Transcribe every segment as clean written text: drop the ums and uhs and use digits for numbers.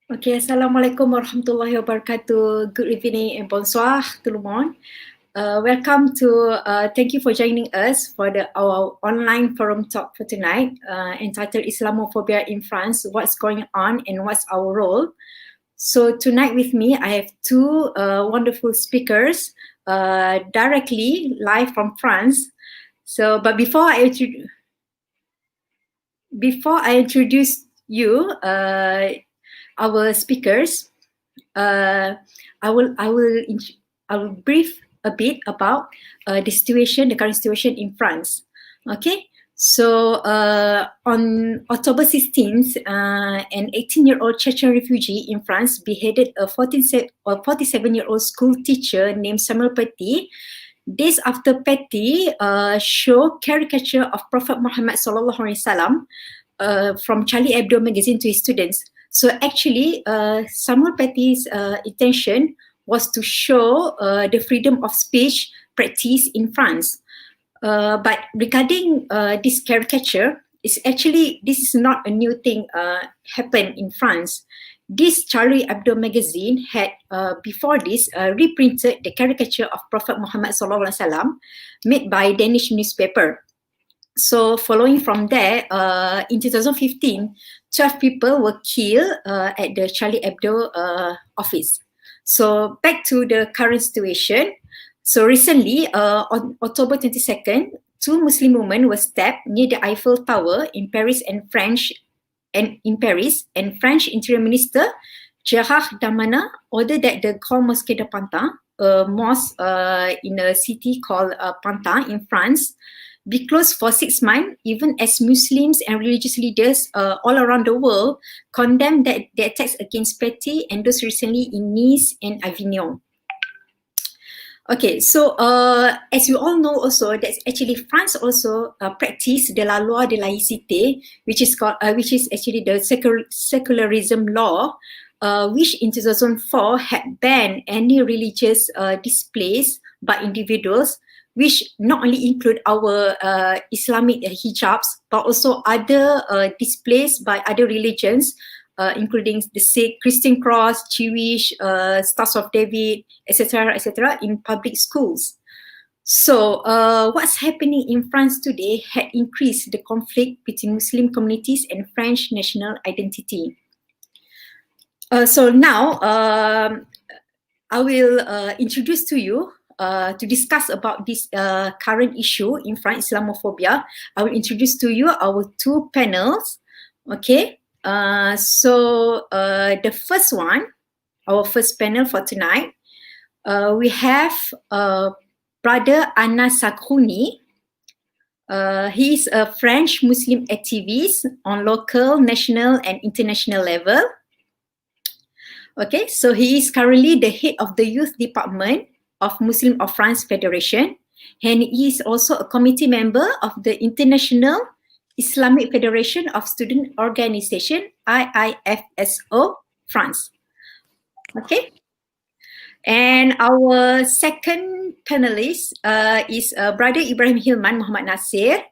Okay, Assalamualaikum warahmatullahi wabarakatuh. Good evening and bonsoir tout le monde. Welcome to, thank you for joining us for our online forum talk for tonight, entitled Islamophobia in France, what's going on and what's our role. So tonight with me, I have two wonderful speakers, directly live from France. So, but before I introduce you, our speakers, I will brief a bit about the current situation in France. Okay, so on October 16th, an 18-year-old Chechen refugee in France beheaded a 47-year-old school teacher named Samuel Paty. Days after Paty showed caricature of Prophet Muhammad SAW from Charlie Hebdo magazine to his students. So actually, Samuel Paty's intention was to show the freedom of speech practice in France. But regarding this caricature, this is not a new thing happened in France. This Charlie Hebdo magazine had, before this, reprinted the caricature of Prophet Muhammad SAW made by Danish newspaper. So following from there, in 2015, 12 people were killed at the Charlie Hebdo office. So back to the current situation. So recently, on October 22nd, two Muslim women were stabbed near the Eiffel Tower in Paris, and French Interior Minister Gérard Darmanin ordered that the Grand Mosquée de Pantin, a mosque in a city called Pantin in France, be closed for 6 months, even as Muslims and religious leaders all around the world condemn the attacks against Paty and those recently in Nice and Avignon. Okay, so as you all know also, that's actually France also practice de la loi de laïcité, which is actually the secularism law, which in 2004 had banned any religious displays by individuals, which not only include our Islamic hijabs, but also other displays by other religions, including the Sikh, Christian cross, Jewish, Stars of David, etc., in public schools. So what's happening in France today had increased the conflict between Muslim communities and French national identity. So now I will introduce to you to discuss about this current issue in France, Islamophobia. I will introduce to you our two panels. Okay, so the first one, our first panel for tonight, we have Brother Saghrouni. He is a French Muslim activist on local, national, and international level. Okay, so he is currently the head of the youth department of Muslim of France Federation, and he is also a committee member of the International Islamic Federation of Student Organization, IIFSO, France. Okay, and our second panelist is Brother Ibrahim Hilman Muhammad Nasir.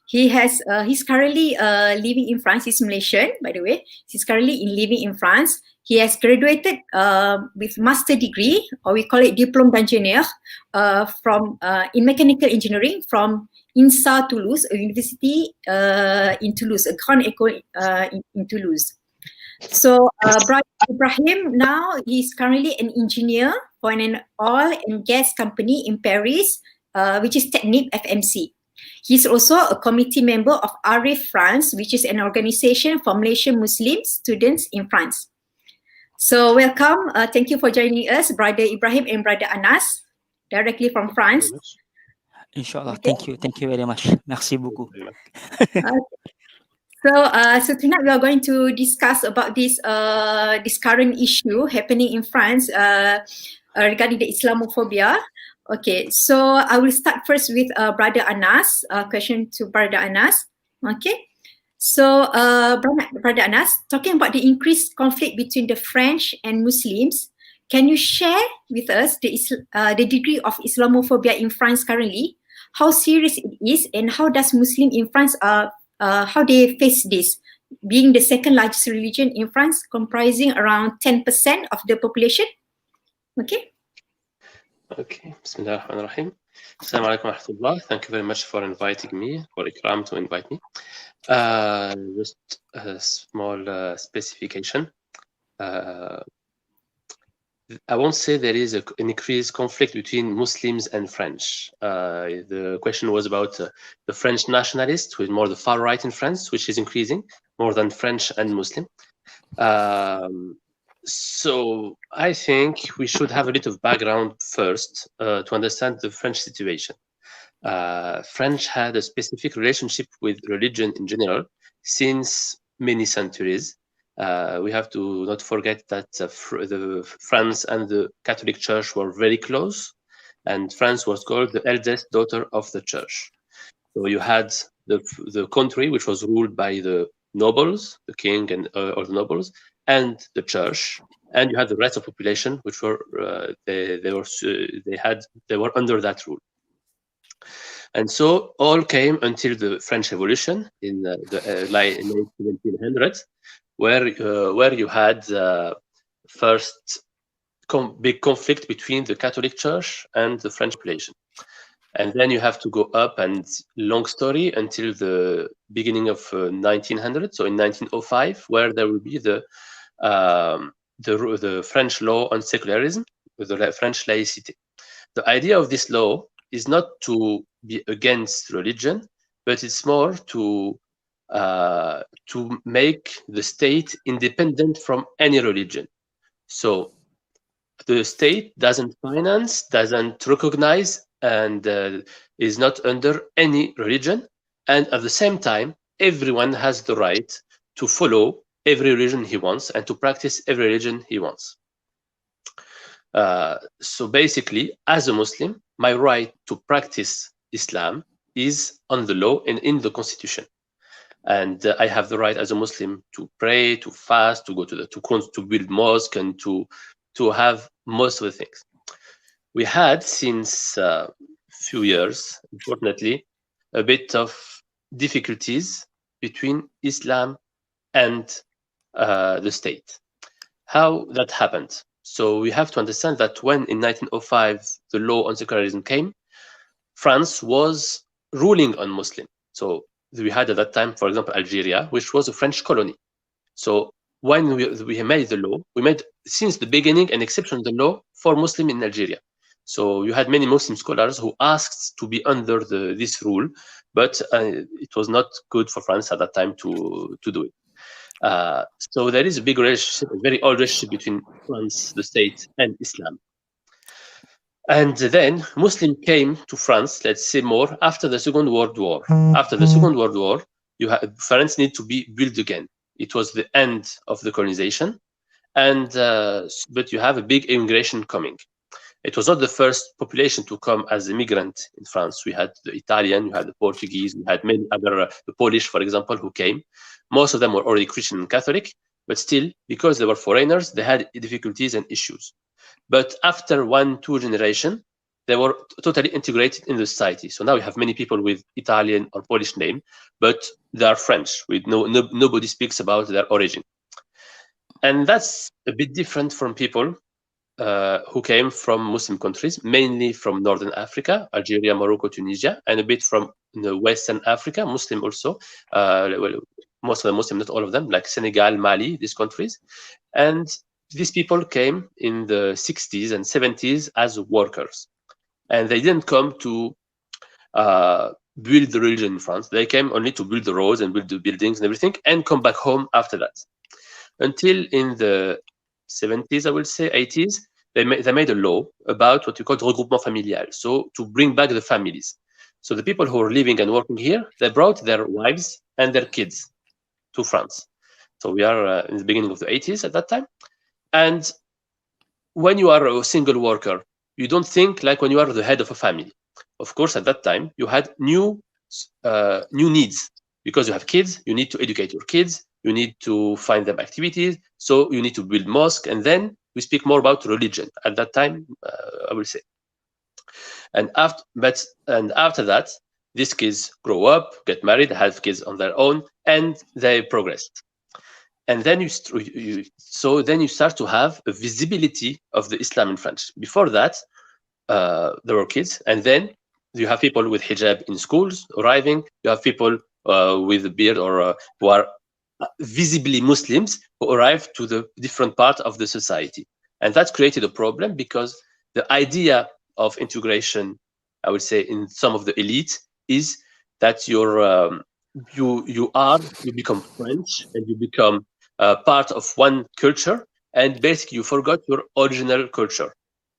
He's currently living in France. He's Malaysian, by the way. He's currently living in France. He has graduated with master degree, or we call it diplôme d'ingénieur, from in mechanical engineering from INSA Toulouse, a university in Toulouse, a grande école in Toulouse. So Brother Ibrahim now he's currently an engineer for an oil and gas company in Paris, which is Technip FMC. He's also a committee member of ARiF France, which is an organization for Malaysian Muslim students in France. So welcome, thank you for joining us, Brother Ibrahim and Brother Anas, directly from France. Inshallah, thank you very much. Merci beaucoup. So tonight we are going to discuss about this current issue happening in France regarding the Islamophobia. Okay, so I will start first with Brother Anas. Question to Brother Anas. Okay, so Brother Anas, talking about the increased conflict between the French and Muslims, can you share with us the degree of Islamophobia in France currently? How serious it is, and how does Muslim in France how they face this being the second largest religion in France, comprising around 10% of the population. Okay. Okay. Bismillah ar-Rahman ar-Rahim. Assalamu alaikum wa rahmatullah. Thank you very much for inviting me, for IKRAM to invite me. Just a small specification. I won't say there is an increased conflict between Muslims and French. The question was about the French nationalists, who is more the far right in France, which is increasing more than French and Muslim. So I think we should have a bit of background first to understand the French situation. French had a specific relationship with religion in general since many centuries. We have to not forget that France and the Catholic Church were very close, and France was called the eldest daughter of the Church. So you had the country, which was ruled by the nobles, the king and all the nobles, and the Church, and you had the rest of the population, which were they were under that rule. And so all came until the French Revolution in the late 1700s, where you had first big conflict between the Catholic Church and the French population. And then you have to go up, and long story, until the beginning of 1900, so in 1905, where there will be the French law on secularism, with the French laicity. The idea of this law is not to be against religion, but it's more to make the state independent from any religion. So the state doesn't finance, doesn't recognize, and is not under any religion. And at the same time, everyone has the right to follow every religion he wants and to practice every religion he wants. So basically, as a Muslim, my right to practice Islam is on the law and in the constitution. And I have the right as a Muslim to pray, to fast, to go to build mosque, and to have most of the things. We had since a few years, unfortunately, a bit of difficulties between Islam and the state. How that happened? So we have to understand that when in 1905 the law on secularism came, France was ruling on Muslim. So we had at that time, for example, Algeria, which was a French colony. So when we made the law, we made since the beginning an exception in the law for Muslim in Algeria. So you had many Muslim scholars who asked to be under this rule, but it was not good for France at that time to do it. So there is a big relationship, a very old relationship between France, the state, and Islam. And then Muslim came to France, let's say more, after the Second World War. After the Second World War, France needed to be built again. It was the end of the colonization, and but you have a big immigration coming. It was not the first population to come as immigrant in France. We had the Italian, we had the Portuguese, we had many other, the Polish, for example, who came. Most of them were already Christian and Catholic, but still, because they were foreigners, they had difficulties and issues. But after 1-2 generations, they were totally integrated in the society. So now we have many people with Italian or Polish name, but they are French. Nobody speaks about their origin. And that's a bit different from people who came from Muslim countries, mainly from Northern Africa, Algeria, Morocco, Tunisia, and a bit from Western Africa, Muslim also. Well, most of the Muslim, not all of them, like Senegal, Mali, these countries. And these people came in the 60s and 70s as workers. And they didn't come to build the religion in France. They came only to build the roads and build the buildings and everything, and come back home after that. Until in the 70s, I will say, 80s, they made a law about what we call regroupement familial, so to bring back the families. So the people who are living and working here, they brought their wives and their kids to France. So we are in the beginning of the 80s at that time. And when you are a single worker, you don't think like when you are the head of a family. Of course, at that time, you had new needs. Because you have kids, you need to educate your kids, you need to find them activities, so you need to build mosque, and then we speak more about religion at that time, I will say. And after that, these kids grow up, get married, have kids on their own, and they progress. And then you start to have a visibility of the Islam in France. Before that, there were kids, and then you have people with hijab in schools arriving. You have people with a beard or who are visibly Muslims who arrive to the different part of the society, and that created a problem because the idea of integration, I would say, in some of the elite is that you become French and you become part of one culture, and basically you forgot your original culture.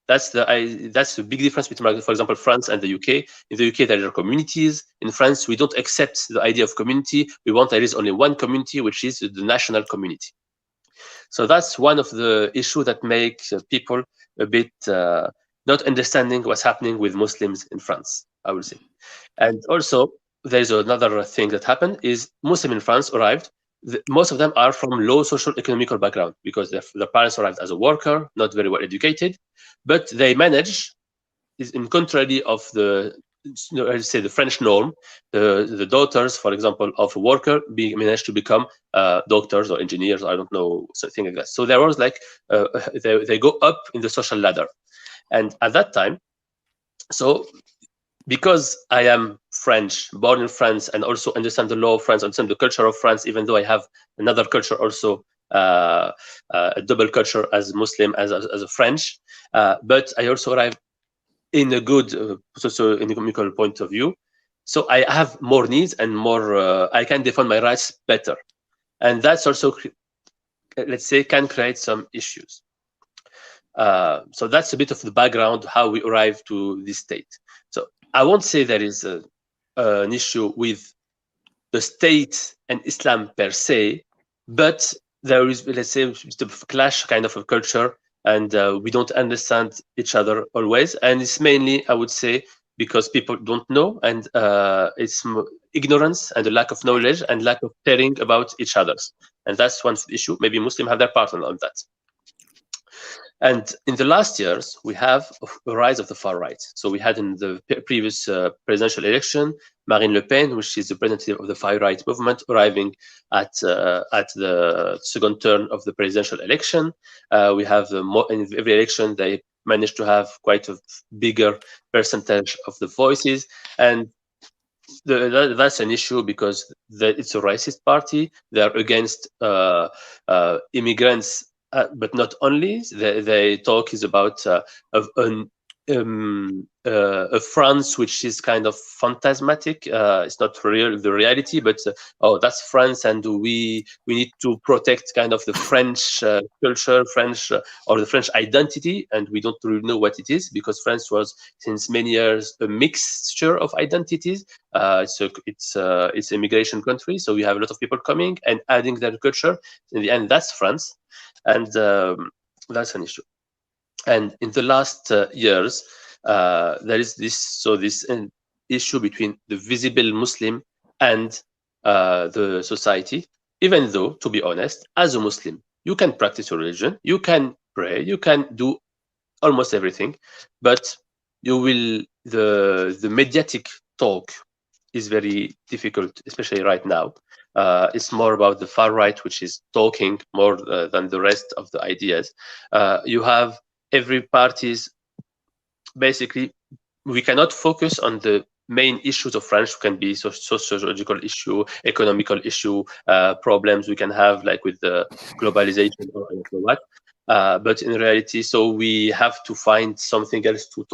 That's the big difference between, for example, France and the UK. In the UK, there are communities. In France, we don't accept the idea of community. We want there is only one community, which is the national community. So that's one of the issues that makes people a bit not understanding what's happening with Muslims in France, I would say. And also, there's another thing that happened is Muslims in France arrived. Most of them are from low social economical background because their parents arrived as a worker, not very well educated, but they manage, is in contrary of the, let's say, the French norm. The daughters, for example, of a worker managed to become doctors or engineers, I don't know, something like that. So there was like they go up in the social ladder, and at that time, so because I am French, born in France, and also understand the law of France, understand the culture of France, even though I have another culture also, a double culture as Muslim, as a French, but I also arrive in a good socio-economical point of view. So I have more needs and more, I can defend my rights better. And that's also, let's say, can create some issues. So that's a bit of the background, how we arrive to this state. So I won't say there is an issue with the state and Islam per se, but there is, let's say, a clash kind of a culture, and we don't understand each other always. And it's mainly, I would say, because people don't know, and it's ignorance and a lack of knowledge and lack of caring about each other. And that's one issue. Maybe Muslims have their part on that. And in the last years, we have a rise of the far right. So we had in the previous presidential election, Marine Le Pen, which is the representative of the far right movement, arriving at the second turn of the presidential election. We have in every election, they managed to have quite a bigger percentage of the voices. And that's an issue because it's a racist party. They're against immigrants. But not only, they talk is about a France which is kind of phantasmatic. It's not real, the reality, but oh, that's France, and we need to protect kind of the French culture, or the French identity, and we don't really know what it is because France was since many years a mixture of identities. It's an immigration country, so we have a lot of people coming and adding their culture. In the end, that's France. And that's an issue. And in the last years, there is this issue between the visible Muslim and the society. Even though, to be honest, as a Muslim, you can practice your religion, you can pray, you can do almost everything, but you will the mediatic talk is very difficult, especially right now. It's more about the far right, which is talking more than the rest of the ideas. You have every party's, basically, we cannot focus on the main issues of France. Can be sociological issue, economical issue, problems we can have like with the globalization or I don't know what. But in reality, so we have to find something else to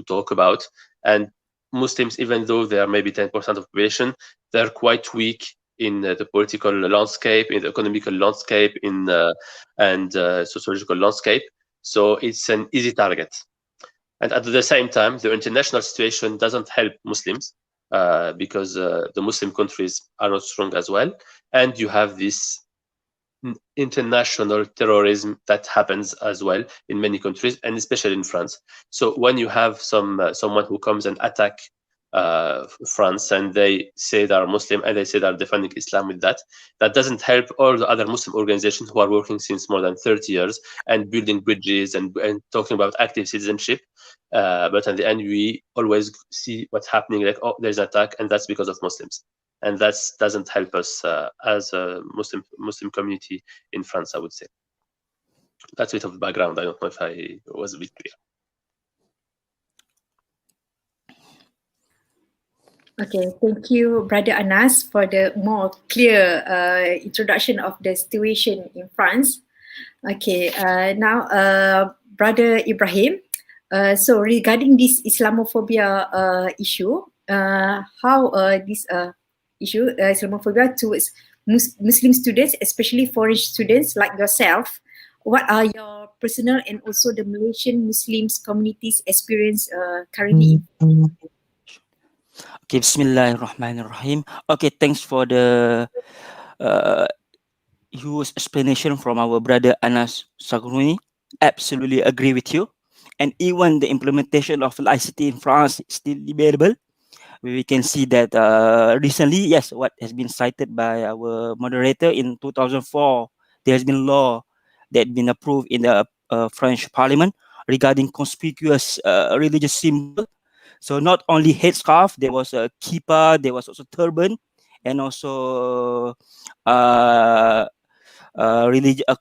talk about. And Muslims, even though they are maybe 10% of the population, they're quite weak in the political landscape, in the economical landscape, and sociological landscape. So it's an easy target. And at the same time, the international situation doesn't help Muslims because the Muslim countries are not strong as well. And you have this international terrorism that happens as well in many countries, and especially in France. So when you have someone who comes and attack France, and they say they are Muslim and they say they are defending Islam with that. That doesn't help all the other Muslim organizations who are working since more than 30 years and building bridges and talking about active citizenship. But at the end, we always see what's happening, like, oh, there's an attack, and that's because of Muslims. And that doesn't help us as a Muslim community in France, I would say. That's a bit of the background. I don't know if I was a bit clear. Okay, thank you, Brother Anas, for the more clear introduction of the situation in France. Okay, now Brother Ibrahim, so regarding this Islamophobia issue, how this issue, Islamophobia towards Muslim students, especially foreign students like yourself, what are your personal and also the Malaysian Muslims community's experience currently? Okay, Bismillahirrahmanirrahim. Okay, thanks for the huge explanation from our brother Anas Saghrouni. Absolutely agree with you. And even the implementation of ICT in France is still debatable. We can see that recently, yes, what has been cited by our moderator in 2004, there has been law that been approved in the French Parliament regarding conspicuous religious symbol. So not only headscarf, there was a kippah, there was also turban, and also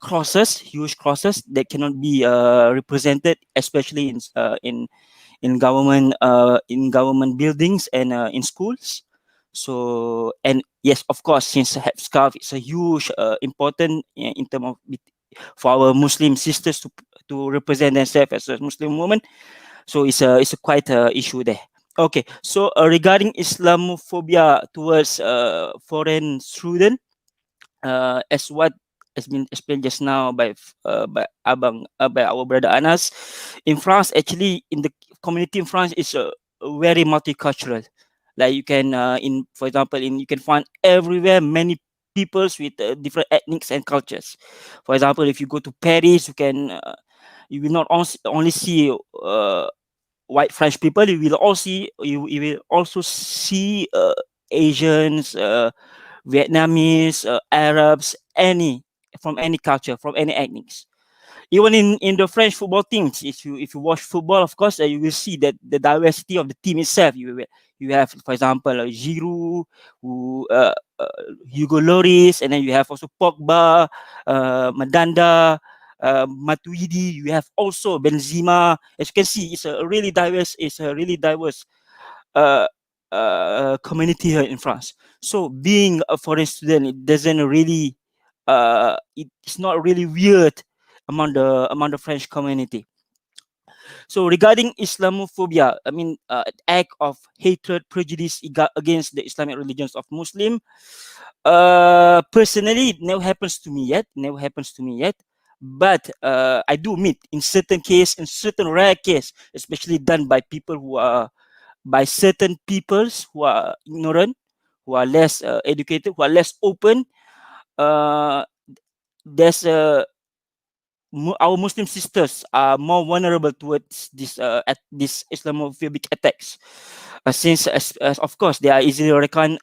crosses, huge crosses that cannot be represented, especially in government buildings and in schools. So, and yes, of course, since headscarf is a huge important in terms of for our Muslim sisters to represent themselves as a Muslim woman. So it's a quite a issue there. Okay, so regarding Islamophobia towards foreign student, as what has been explained just now by by our brother Anas, in France, actually, in the community in France is very multicultural. Like you can for example, you can find everywhere many peoples with different ethnics and cultures. For example, if you go to Paris, you will not only see white French people. You will also see Asians, Vietnamese, Arabs, from any culture, from any ethnics. Even in the French football teams, if you watch football, of course, you will see that the diversity of the team itself. You have, for example, Giroud, Hugo Lloris, and then you have also Pogba, Mandanda, Matuidi. You have also Benzema. As you can see, it's a really diverse. Uh, community here in France. So being a foreign student, it doesn't really, it's not really weird among the French community. So regarding Islamophobia, I mean, act of hatred, prejudice against the Islamic religions of Muslim. Personally, it never happens to me yet. Never happens to me yet. But I do meet in certain rare case, especially done by people by certain peoples who are ignorant, who are less educated, who are less open. There's our Muslim sisters are more vulnerable towards this Islamophobic attacks, since as of course they are easily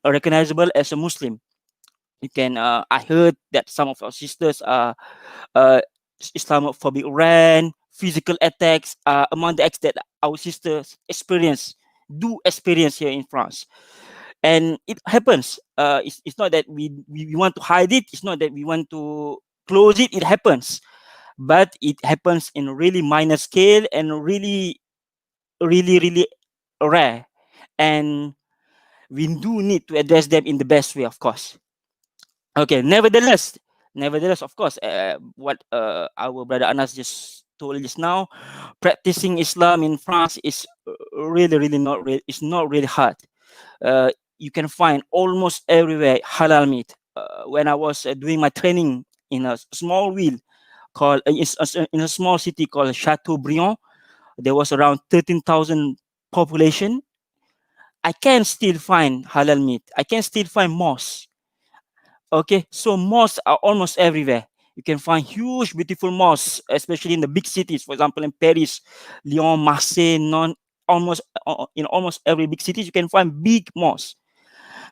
recognizable as a Muslim. You can I heard that some of our sisters are Islamophobic rant, physical attacks among the acts that our sisters do experience here in France. And it happens. It's not that we want to hide it. It's not that we want to close it. It happens. But it happens in a really minor scale and really, really, really rare. And we do need to address them in the best way, of course. Okay, nevertheless, of course, what our brother Anas just told just now, practicing Islam in France is really it's not really hard. You can find almost everywhere halal meat. When I was doing my training in a small wheel called in a small city called Chateaubriand, there was around 13,000 population. I can still find halal meat. I can still find mosques. Okay, so mosques are almost everywhere. You can find huge, beautiful mosques, especially in the big cities. For example, in Paris, Lyon, Marseille, in almost every big city, you can find big mosques.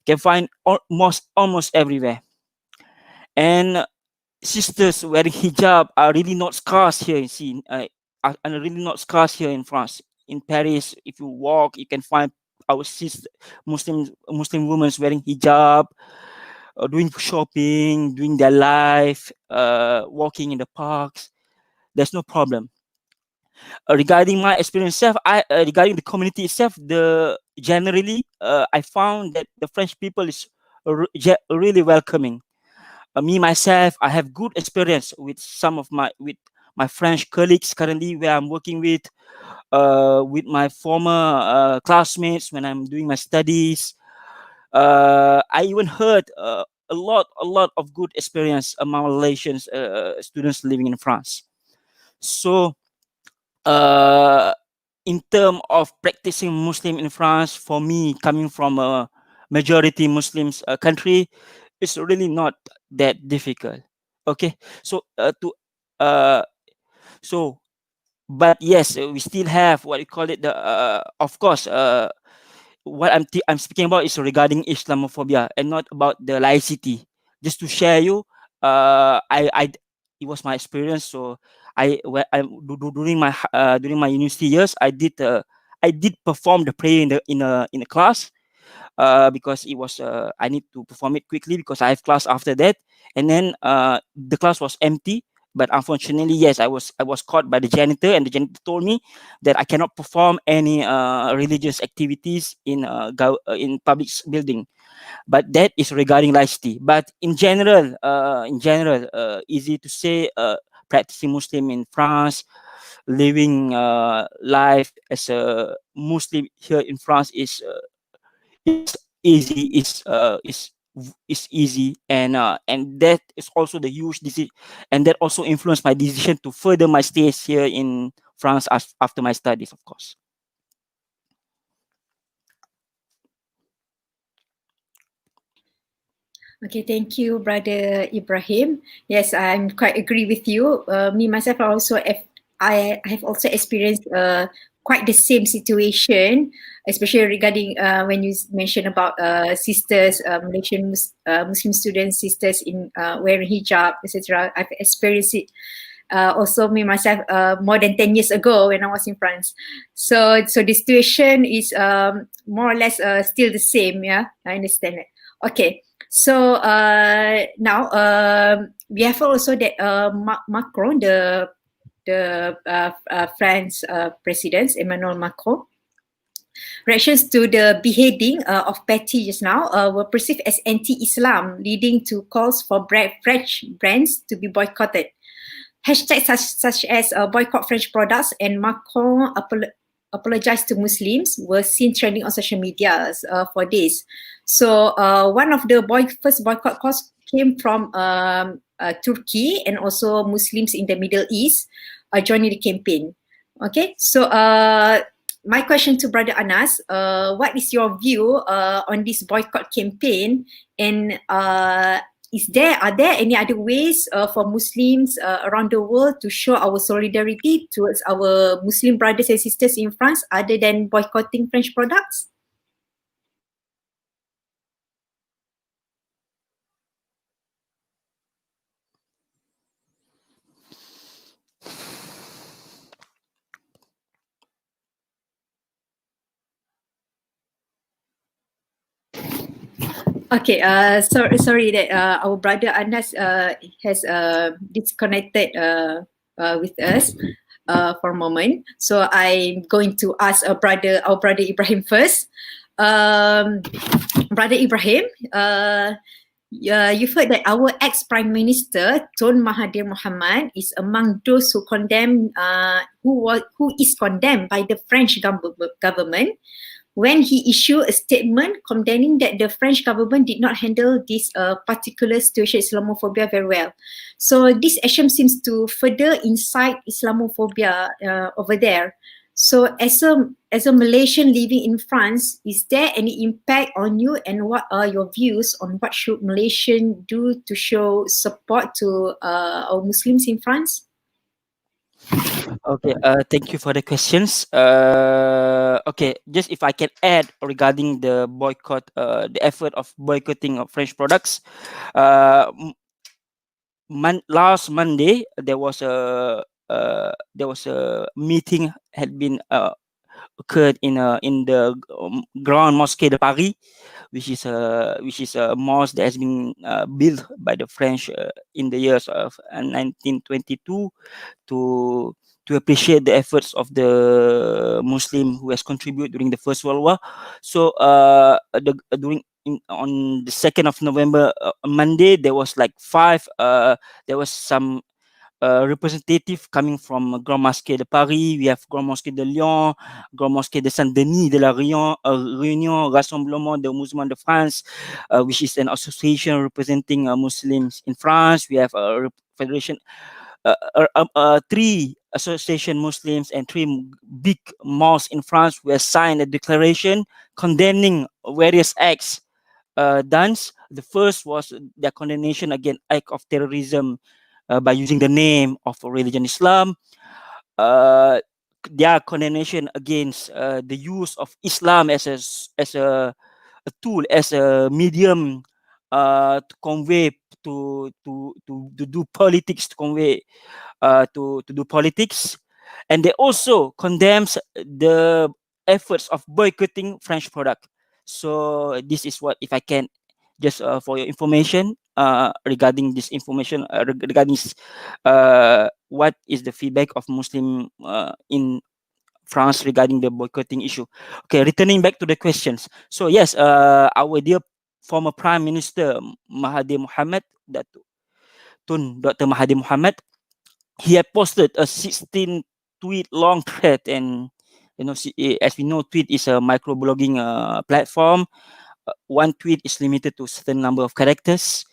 You can find mosques almost everywhere. And sisters wearing hijab are really not scarce here are really not scarce here in France. In Paris, if you walk, you can find our Muslim women wearing hijab, doing shopping, doing their life, walking in the parks. There's no problem. Regarding my experience itself, regarding the community itself, generally I found that the French people is really welcoming. Me myself, I have good experience with my French colleagues currently where I'm working with my former classmates when I'm doing my studies. I even heard a lot of good experience among Malaysian students living in France. So in terms of practicing Muslim in France, for me, coming from a majority Muslims country, it's really not that difficult. Okay, so but yes, we still have what you call it. Of course, what I'm speaking about is regarding Islamophobia and not about the laicity. Just to share you, it was my experience. So during my university years, I did perform the prayer in a class, because it was I need to perform it quickly because I have class after that, and then the class was empty. But unfortunately, yes, I was caught by the janitor, and the janitor told me that I cannot perform any religious activities in public building. But that is regarding laicity. But in general, easy to say, practicing Muslim in France, living life as a Muslim here in France is easy. Is easy, and that is also the huge decision, and that also influenced my decision to further my stays here in France after my studies, of course. Okay, thank you, Brother Ibrahim. Yes, I'm quite agree with you. Me myself, I have also experienced quite the same situation, especially regarding when you mentioned about sisters, Malaysian Muslim students, sisters in wearing hijab, etc. I've experienced it. Also me myself more than 10 years ago when I was in France. So the situation is more or less still the same. Yeah, I understand it. Okay. So now we have also that Macron, the France president Emmanuel Macron, reactions to the beheading of Patty just now were perceived as anti-Islam, leading to calls for French brands to be boycotted. Hashtags such as boycott French products and Macron apologized to Muslims were seen trending on social media for days. So one of the first boycott calls came from Turkey, and also Muslims in the Middle East joining the campaign. Okay, so my question to Brother Anas, what is your view on this boycott campaign, and are there any other ways for Muslims around the world to show our solidarity towards our Muslim brothers and sisters in France other than boycotting French products? Okay, sorry that our brother Anas has disconnected with us for a moment. So I'm going to ask our brother Ibrahim first. Brother Ibrahim, you've heard that our ex-Prime Minister Tun Mahathir Mohamad is among those who who is condemned by the French government when he issued a statement condemning that the French government did not handle this particular situation, Islamophobia, very well. So this action seems to further incite Islamophobia over there. So as a Malaysian living in France, is there any impact on you, and what are your views on what should Malaysians do to show support to our Muslims in France? Okay, thank you for the questions. Okay, just if I can add regarding the boycott, the effort of boycotting of French products. Uh, Last Monday there was a meeting had been occurred in the Grand Mosquée de Paris, which is a mosque that has been built by the French in the years of 1922 to appreciate the efforts of the Muslim who has contributed during the First World War. So on the 2nd of November, Monday, there was like there was some representative coming from Grand Mosquée de Paris. We have Grand Mosquée de Lyon, Grand Mosquée de Saint-Denis de la Réunion, Rassemblement des Musulmans de France, which is an association representing Muslims in France. We have a federation, three association Muslims and three big mosques in France who have signed a declaration condemning various acts done. The first was their condemnation against act of terrorism by using the name of religion Islam. Their condemnation against the use of Islam as a tool, as a medium to convey to do politics, to convey to do politics. And they also condemns the efforts of boycotting French product. So this is what, if I can, just for your information, regarding this information, regarding what is the feedback of Muslim in France regarding the boycotting issue. Okay, returning back to the questions. So yes, our dear former Prime Minister Mahathir Mohamad, Dr. Mahathir Mohamad, he had posted a 16 tweet long thread, and as we know, tweet is a microblogging platform. One tweet is limited to a certain number of characters,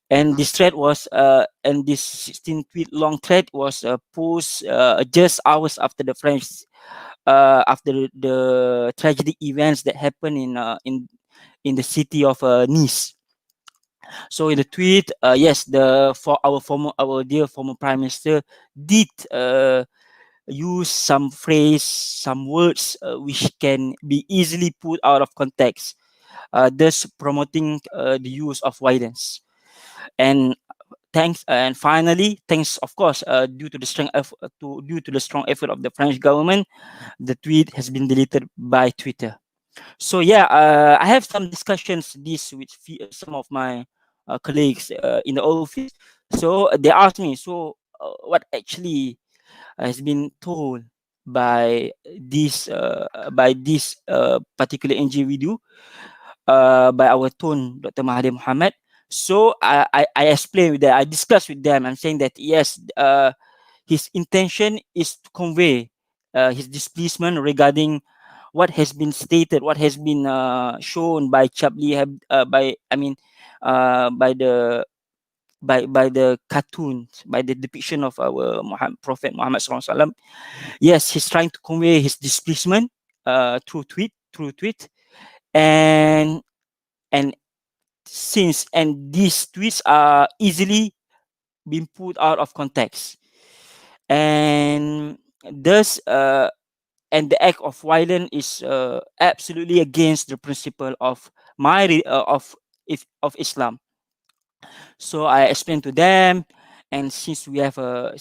and this thread was and this 16 tweet long thread was posted just hours after the French after the tragedy events that happened in the city of Nice. So in the tweet, yes, our dear former Prime Minister did use some phrase, some words which can be easily put out of context, thus promoting the use of violence. And finally, thanks, of course, due to the strong effort of the French government, the tweet has been deleted by Twitter. So yeah, I have some discussions this with some of my colleagues in the office. So they asked me, so what actually has been told by this particular NGO we do, by our Tun, Dr. Mahathir Mohamad. So I explained with them, I discussed with them, I'm saying that yes, his intention is to convey his displeasure regarding what has been stated, what has been shown by Chabli, by the cartoons, by the depiction of our Prophet Muhammad SAW. Yes, he's trying to convey his displeasure through tweet, and these tweets are easily being put out of context, and thus and the act of violence is absolutely against the principle of of Islam. So I explained to them, and since we know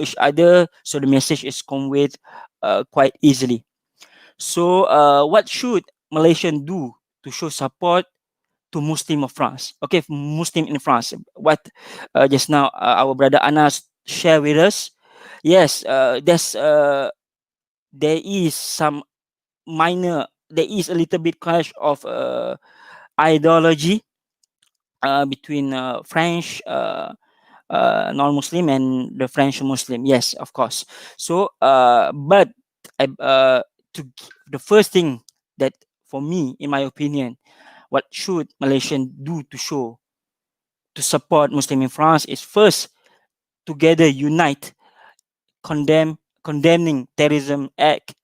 each other, so the message is conveyed quite easily. So what should Malaysian do to show support to Muslim of France? Okay, Muslim in France. What just now our brother Anas share with us. Yes, there is some there is a little bit clash of ideology between French non-Muslim and the French Muslim. Yes, of course. So, but the first thing that, for me, in my opinion, what should Malaysian do to support Muslim in France is first, together unite, condemning terrorism act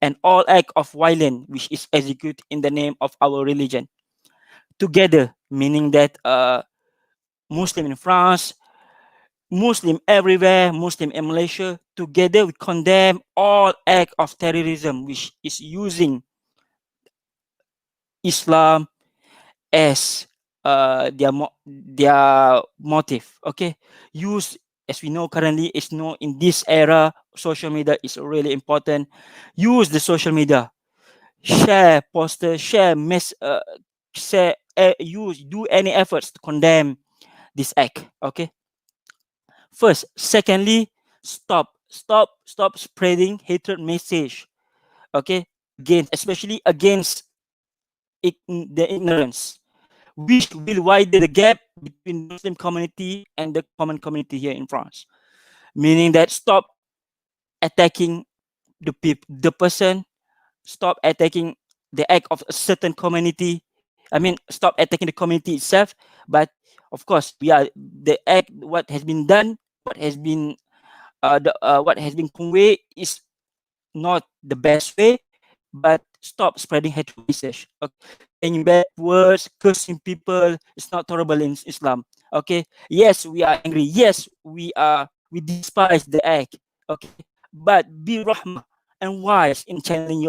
and all act of violence which is executed in the name of our religion. Together, meaning that Muslim in France Muslim everywhere, Muslim in Malaysia, together we condemn all act of terrorism which is using Islam as their motive. Okay, use, as we know currently, is no in this era, social media is really important. Use the social media, share posters, share, use, do any efforts to condemn this act. Okay, first. Secondly, stop spreading hatred message. Okay, especially against the ignorance, which will widen the gap between the Muslim community and the common community here in France. Meaning that stop attacking the person, stop attacking the act of a certain community. I mean, stop attacking the community itself. But of course, we are the act. What has been done, what has been conveyed is not the best way. But stop spreading hatred message. Okay? Saying bad words, cursing people, it's not tolerable in Islam. Okay. Yes, we are angry. Yes, we despise the act. Okay. But be rahmah and wise in channeling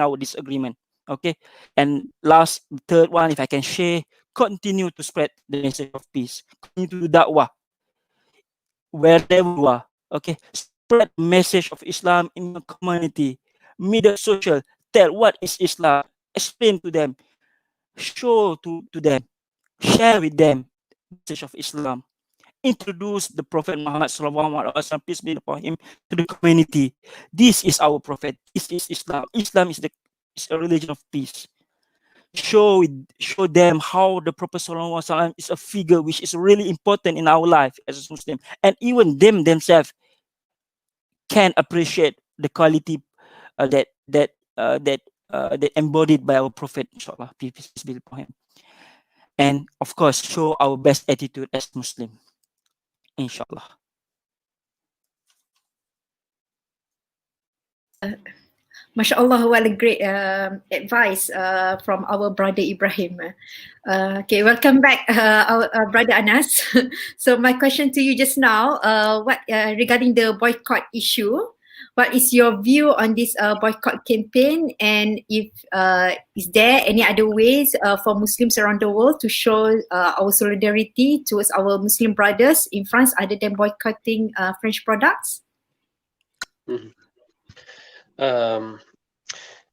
our disagreement. Okay. And last, third one, if I can share, continue to spread the message of peace. Continue to do da'wah wherever you are. Okay. Spread the message of Islam in your community. Media social. Tell what is Islam. Explain to them. Show to them. Share with them the message of Islam. Introduce the Prophet Muhammad SAW, peace be upon him, to the community. This is our Prophet. This is Islam. Islam is a religion of peace. Show them how the Prophet SAW is a figure which is really important in our life as a Muslim, and even themselves can appreciate the quality that embodied by our Prophet, inshallah, peace be upon him. And of course, show our best attitude as Muslim, inshallah. MashaAllah, what a great advice from our brother Ibrahim. Okay, welcome back, our brother Anas. So my question to you just now, regarding the boycott issue, what is your view on this boycott campaign, and if is there any other ways for Muslims around the world to show our solidarity towards our Muslim brothers in France other than boycotting French products? Mm-hmm.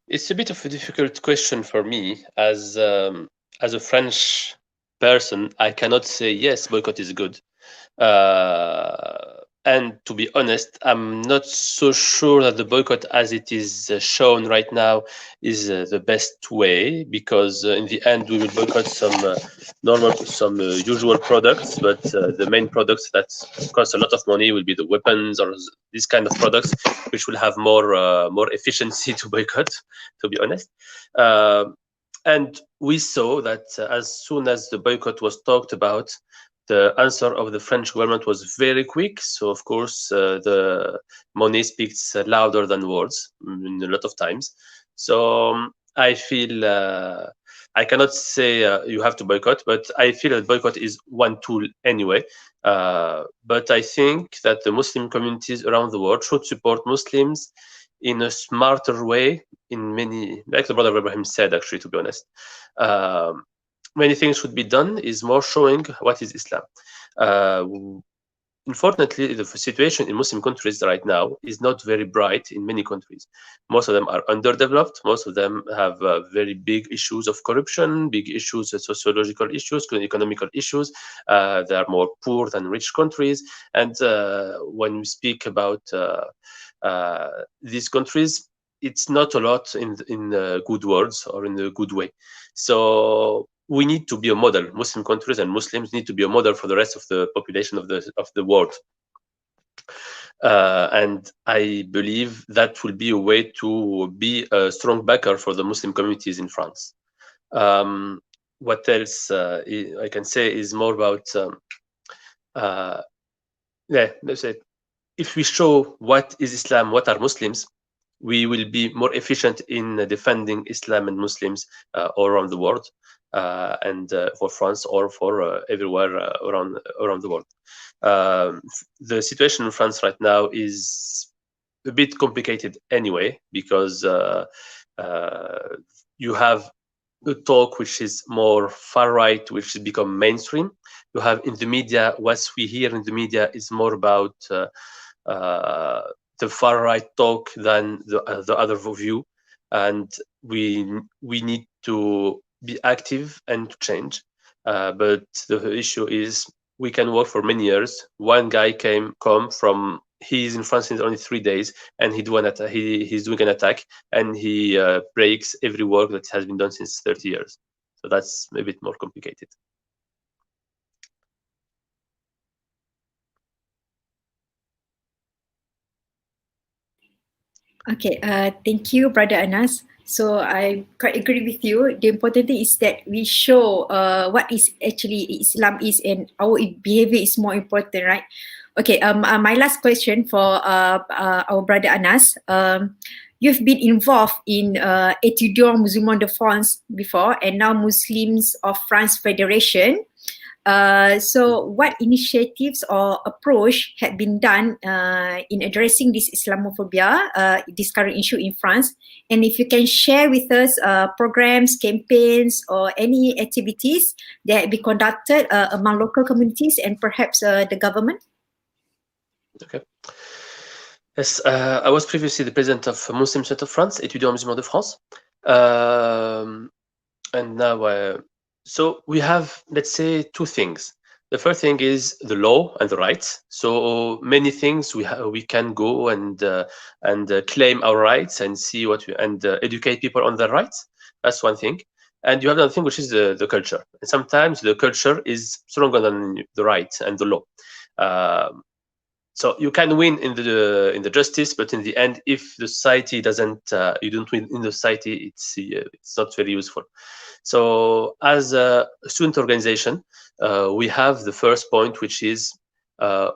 It's a bit of a difficult question for me as a French person. I cannot say yes, boycott is good. And to be honest, I'm not so sure that the boycott as it is shown right now is the best way, because in the end we will boycott some usual products, but the main products that cost a lot of money will be the weapons or these kind of products, which will have more efficiency to boycott, to be honest. And we saw that as soon as the boycott was talked about, the answer of the French government was very quick. So, of course, the money speaks louder than words in a lot of times. So I feel, I cannot say you have to boycott, but I feel that boycott is one tool anyway. But I think that the Muslim communities around the world should support Muslims in a smarter way, in many, like the brother Ibrahim said, actually, to be honest. Many things should be done is more showing what is Islam. Unfortunately, the situation in Muslim countries right now is not very bright in many countries. Most of them are underdeveloped. Most of them have very big issues of corruption, big issues of sociological issues, economical issues. They are more poor than rich countries. And when we speak about these countries, it's not a lot in good words or in a good way. So we need to be a model. Muslim countries and Muslims need to be a model for the rest of the population of the world. And I believe that will be a way to be a strong backer for the Muslim communities in France. What else I can say is more about, let's say, if we show what is Islam, what are Muslims, we will be more efficient in defending Islam and Muslims all around the world. and for France or for everywhere around the world. The situation in France right now is a bit complicated anyway, because you have a talk which is more far right, which has become mainstream. You have in the media, what we hear in the media is more about the far right talk than the other view, and we need to be active and to change. But the issue is we can work for many years. One guy come from, he's in France in only 3 days, and he's doing an attack, and he breaks every work that has been done since 30 years. So that's a bit more complicated. Okay, thank you, Brother Anas. So I quite agree with you. The important thing is that we show what is actually Islam is, and our behavior is more important, right? Okay, my last question for our Brother Anas. You've been involved in Étudiants Musulmans de France before, and now Muslims of France Federation. So what initiatives or approach had been done in addressing this Islamophobia, this current issue in France? And if you can share with us programs, campaigns, or any activities that have been conducted among local communities and perhaps the government? Okay. Yes, I was previously the president of Muslim Center of France, Étudiants Musulmans de France. And now, so we have, let's say, two things. The first thing is the law and the rights. So many things we can go and claim our rights and see what educate people on their rights. That's one thing. And you have another thing, which is the culture. And sometimes the culture is stronger than the rights and the law. So you can win in the justice, but in the end, if the society doesn't, you don't win in the society, it's not very useful. So as a student organization, we have the first point, which is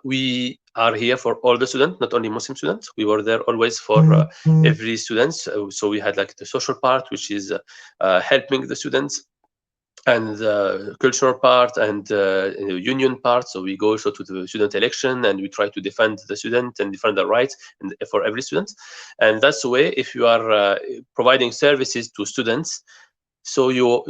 we are here for all the students, not only Muslim students. We were there always for every student. So we had like the social part, which is helping the students, and the cultural part and union part. So we go to the student election and we try to defend the student and defend their rights and for every student. And that's the way, if you are providing services to students, so you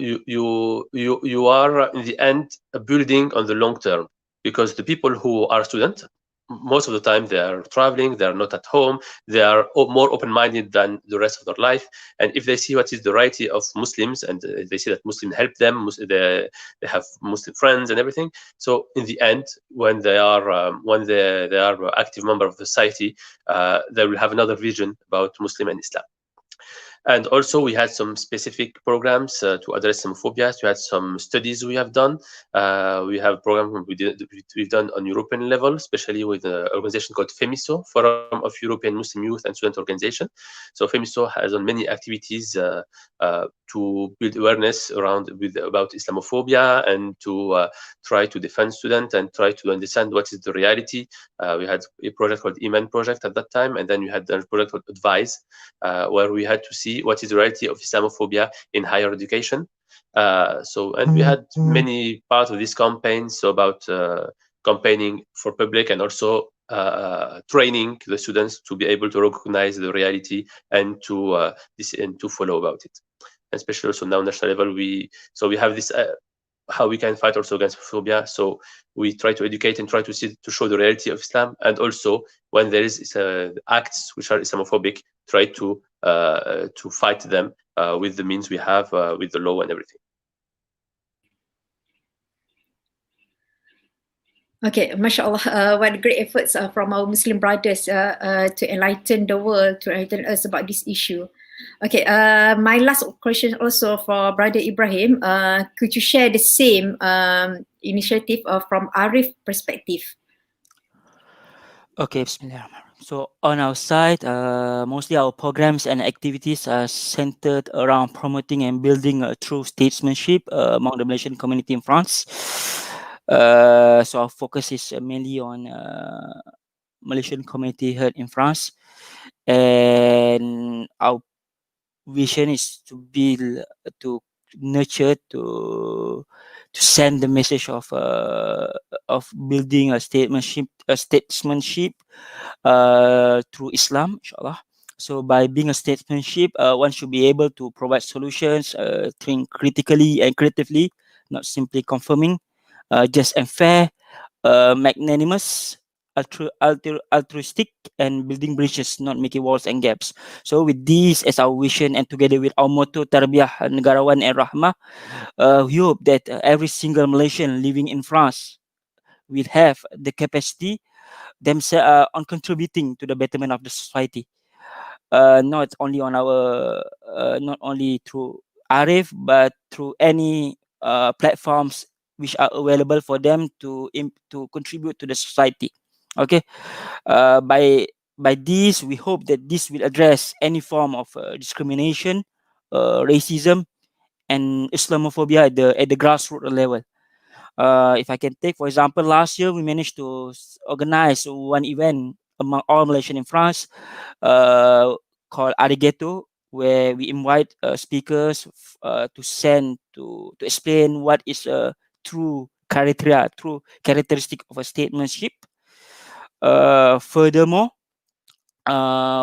are in the end building on the long term, because the people who are students, most of the time they are traveling, they are not at home, they are more open-minded than the rest of their life. And if they see what is the reality of Muslims, and they see that Muslims help them, they have Muslim friends and everything. So in the end, when they are active member of the society, they will have another vision about Muslim and Islam. And also we had some specific programs to address Islamophobia. We had some studies we have done. We have a program we've done on European level, especially with an organization called FEMISO, Forum of European Muslim Youth and Student Organization. So FEMISO has done many activities to build awareness about Islamophobia and to try to defend students and try to understand what is the reality. We had a project called Iman project at that time, and then we had a project called Advise, where we had to see what is the reality of Islamophobia in higher education. And we had many parts of these campaigns about campaigning for public and also training the students to be able to recognize the reality and to follow about it. And especially also now national level, we have this how we can fight also against phobia. So we try to educate and try to show the reality of Islam, and also when there is acts which are Islamophobic, try to fight them with the means we have, with the law and everything. Okay, mashallah, what great efforts from our Muslim brothers to enlighten the world, to enlighten us about this issue. Okay, my last question also for Brother Ibrahim. Could you share the same initiative from ARiF perspective? Okay, Bismillah. So on our side, mostly our programs and activities are centered around promoting and building a true statesmanship among the Malaysian community in France. So our focus is mainly on Malaysian community here in France, and our vision is to nurtured to send the message of building a statesmanship through Islam, inshallah. So by being a statesmanship, one should be able to provide solutions, think critically and creatively, not simply confirming, just and fair, magnanimous, altruistic, and building bridges, not making walls and gaps. So with this as our vision, and together with our motto Tarbiyah Negarawan and Rahmah, we hope that every single Malaysian living in France will have the capacity themselves on contributing to the betterment of the society. Not only on our, not only through ARiF, but through any platforms which are available for them to contribute to the society. Okay, by this, we hope that this will address any form of discrimination, racism, and Islamophobia at the grassroots level. If I can take, for example, last year we managed to organize one event among all Malaysian in France, called Arigato, where we invite speakers to send to explain what is a true characteristic of a statesmanship. Furthermore,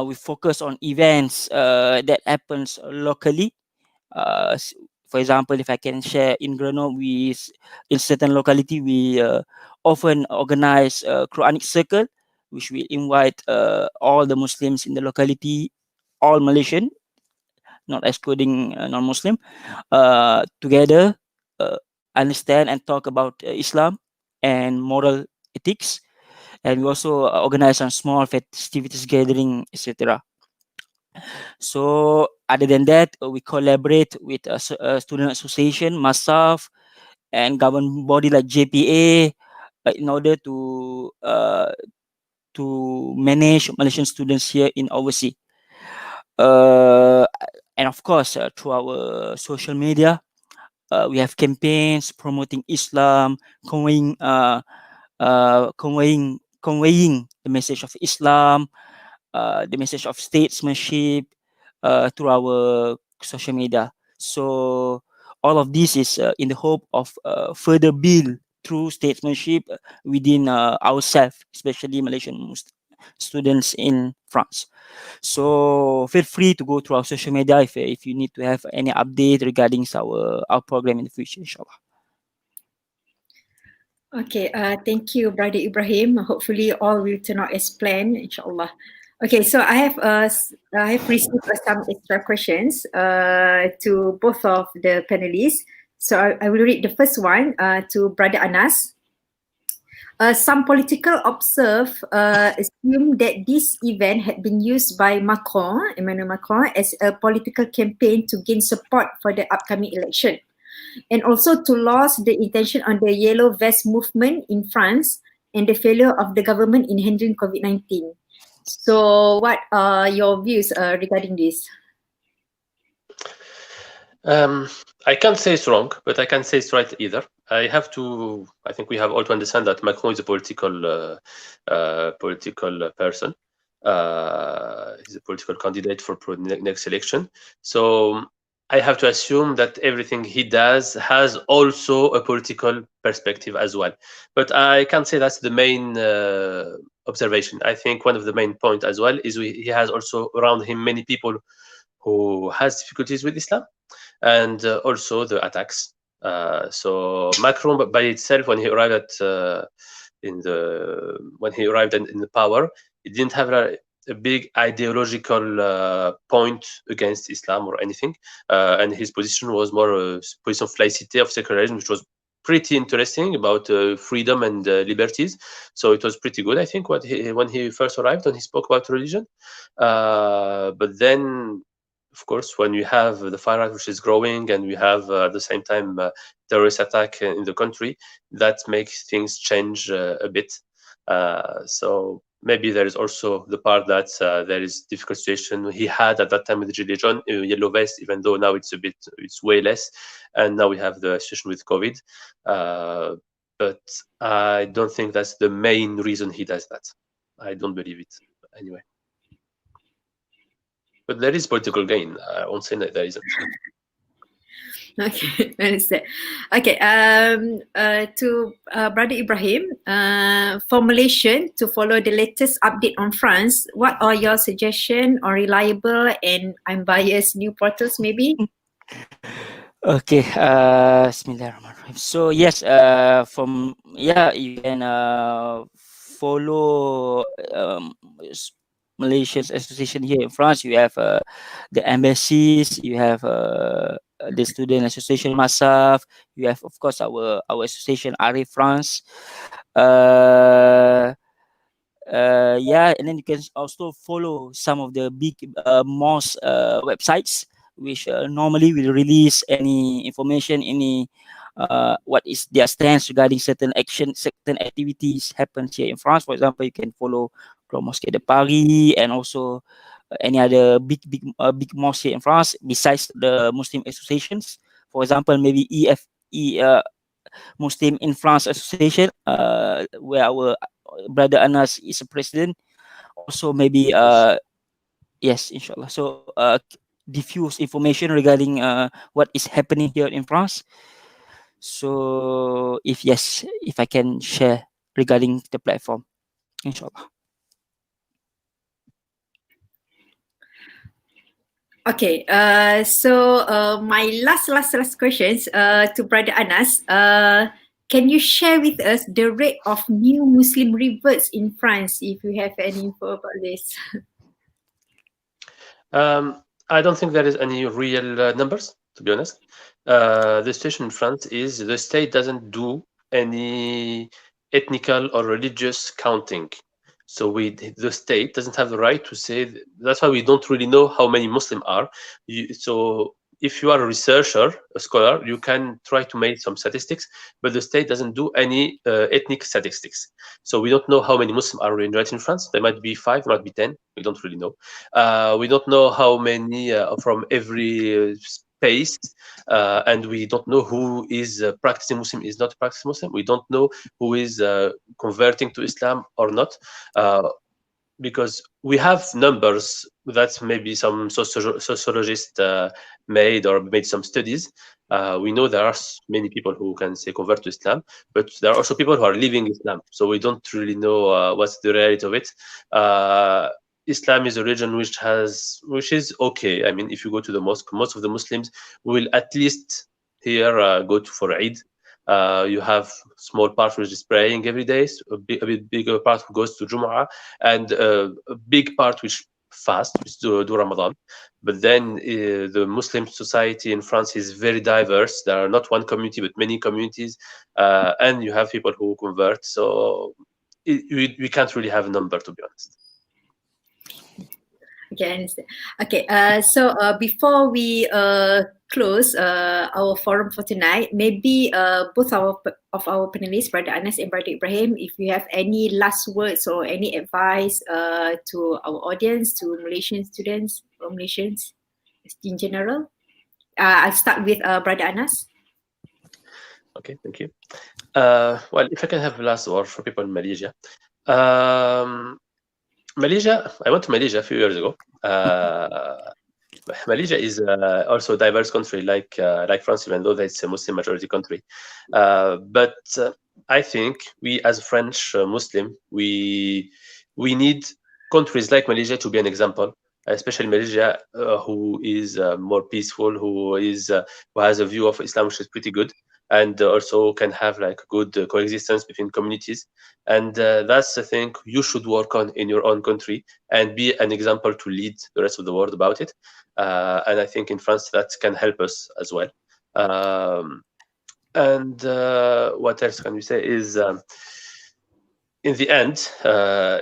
we focus on events that happens locally. For example, if I can share in Grenoble, in certain locality we often organize a Quranic circle, which will invite all the Muslims in the locality, all Malaysian, not excluding non-Muslim, together, uh, understand and talk about Islam and moral ethics. And we also organize some small festivities gathering, etc. So other than that, we collaborate with a student association, MASAF, and government body like JPA, in order to manage Malaysian students here in overseas. Uh, and of course, through our social media, we have campaigns promoting Islam, conveying the message of Islam, the message of statesmanship, through our social media. So all of this is in the hope of further build true statesmanship within ourselves, especially Malaysian students in France. So feel free to go through our social media if you need to have any update regarding our program in the future, inshallah. Okay, thank you, Brother Ibrahim. Hopefully, all will turn out as planned, inshallah. Okay, so I have received some extra questions to both of the panelists. So I will read the first one to Brother Anas. Some political observers assume that this event had been used by Emmanuel Macron, as a political campaign to gain support for the upcoming election, and also to lose the attention on the yellow vest movement in France and the failure of the government in handling COVID-19. So what are your views regarding this? I can't say it's wrong, but I can't say it's right either. I think we have all to understand that Macron is a political person. He's a political candidate for next election. So I have to assume that everything he does has also a political perspective as well. But I can't say that's the main observation. I think one of the main points as well is he has also around him many people who has difficulties with Islam, and also the attacks. So Macron by itself, when he arrived in the power, he didn't have a big ideological point against Islam or anything, and his position was more a position of laicite, of secularism, which was pretty interesting, about freedom and liberties. So it was pretty good, I think, when he first arrived and he spoke about religion. But then, of course, when you have the far right which is growing, and we have at the same time terrorist attack in the country, that makes things change a bit. So maybe there is also the part that there is difficult situation he had at that time with the Gilets jaunes, yellow vest, even though now it's way less, and now we have the situation with COVID. But I don't think that's the main reason he does that. I don't believe it anyway. But there is political gain. I won't say that there isn't. Okay, understand. Okay, to Brother Ibrahim, for Malaysian to follow the latest update on France, what are your suggestions on reliable and unbiased new portals maybe? Okay, Bismillahirrahmanirrahim. So yes, you can follow Malaysia's association here in France. You have the embassies, you have the student association MASAF, you have of course our association ARiF France. And then you can also follow some of the big mosque websites, which normally will release any information, any what is their stance regarding certain action, certain activities happens here in France. For example, you can follow Grand Mosquée de Paris and also any other big mosque here in France besides the Muslim associations. For example, maybe Muslim in France Association, where our brother Anas is a president. Also, maybe yes, inshallah. So, diffuse information regarding what is happening here in France. So, if I can share regarding the platform, inshallah. Okay, so my last questions to Brother Anas. Can you share with us the rate of new Muslim reverts in France, if you have any info about this? I don't think there is any real numbers, to be honest. The situation in France is the state doesn't do any ethnical or religious counting. So the state doesn't have the right to say. That's why we don't really know how many Muslims are. So if you are a researcher, a scholar, you can try to make some statistics, but the state doesn't do any ethnic statistics. So we don't know how many Muslims are enrolled in France. There might be 5, there might be 10. We don't really know. We don't know how many from every space, and we don't know who is practicing Muslim, is not practicing Muslim. We don't know who is converting to Islam or not. Because we have numbers that maybe some sociologists made some studies. We know there are many people who can say convert to Islam, but there are also people who are leaving Islam. So we don't really know what's the reality of it. Islam is a religion which is okay. I mean, if you go to the mosque, most of the Muslims will at least here go for Eid. You have small part which is praying every day, so a bit bigger part who goes to Jumu'ah, and a big part which fast, which do Ramadan. But then the Muslim society in France is very diverse. There are not one community, but many communities, and you have people who convert. So we can't really have a number, to be honest. Okay, I understand. Okay, so before we close our forum for tonight, maybe both of our panelists, Brother Anas and Brother Ibrahim, if you have any last words or any advice to our audience, to Malaysian students or Malaysians in general. I'll start with Brother Anas. Okay, thank you. Well, if I can have a last word for people in Malaysia. Malaysia, I went to Malaysia a few years ago. Malaysia is also a diverse country, like France, even though it's a Muslim majority country. But I think we, as French Muslim, we need countries like Malaysia to be an example. Especially Malaysia, who is more peaceful, who has a view of Islam which is pretty good, and also can have like good coexistence between communities. And that's the thing you should work on in your own country and be an example to lead the rest of the world about it. And I think in France that can help us as well. And what else can we say is, in the end,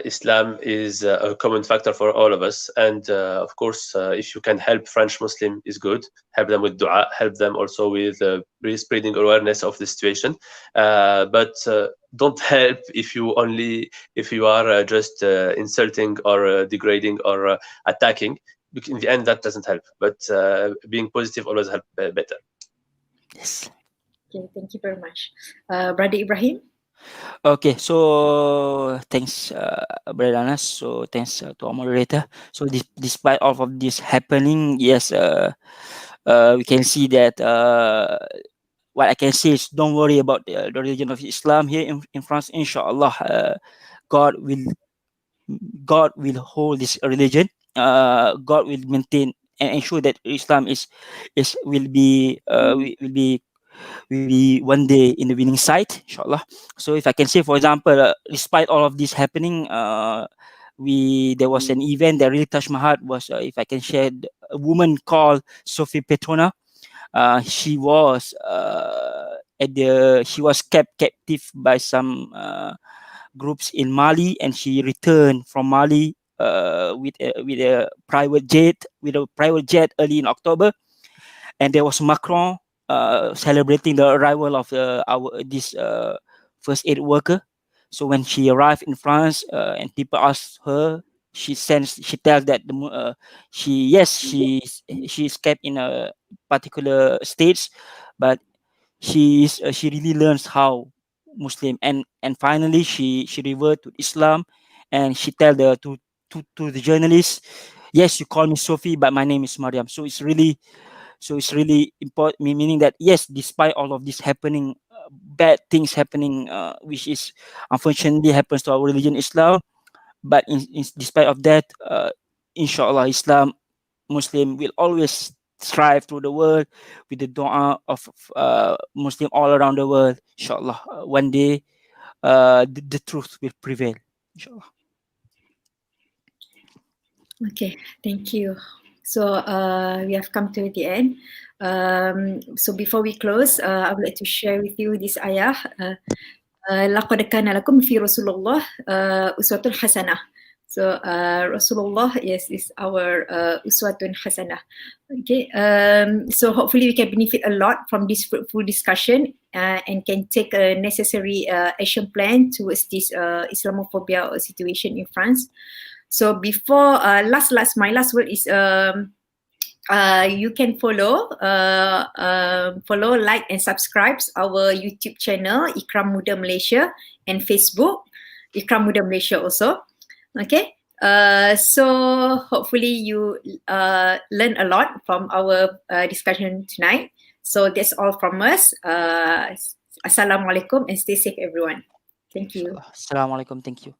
Islam is a common factor for all of us. And of course, if you can help French Muslim is good. Help them with dua, help them also with spreading awareness of the situation. But don't help if you are just insulting or degrading or attacking. In the end, that doesn't help. But being positive always helps better. Yes. Okay, thank you very much. Brother Ibrahim? Okay, so thanks, Brother Anas. So thanks to our moderator. So despite all of this happening, yes, we can see that what I can say is don't worry about the religion of Islam here in France. Inshallah, God will God will hold this religion. God will maintain and ensure that Islam is will be will be one day in the winning side, inshallah. So if I can say, for example, despite all of this happening, there was an event that really touched my heart. Was if I can share, a woman called Sophie Petrona. She was she was kept captive by some groups in Mali, and she returned from Mali with a private jet early in October. And there was Macron celebrating the arrival of this first aid worker. So when she arrived in France, and people asked her, she tells that she's kept in a particular states, but she really learns how Muslim, and finally she revert to Islam, and she tell to the journalist, yes, you call me Sophie, but my name is Mariam. So it's really important, meaning that yes, despite all of this happening, bad things happening, which is unfortunately happens to our religion Islam, but despite of that, inshallah, Islam, Muslim will always strive through the world with the dua of Muslim all around the world. Inshallah, one day the truth will prevail. Inshallah. Okay, thank you. So we have come to the end. So before we close, I would like to share with you this ayah. لقد كان لكم في رسول الله أسوة حسنة. So Rasulullah is our uswatun hasanah. Okay, so hopefully we can benefit a lot from this fruitful discussion and can take a necessary action plan towards this Islamophobia situation in France. So before my last word is you can follow, like and subscribe our YouTube channel IKRAM Muda Malaysia and Facebook IKRAM Muda Malaysia also. Okay, so hopefully you learn a lot from our discussion tonight. So that's all from us. Assalamualaikum and stay safe everyone. Thank you. Assalamualaikum. Thank you.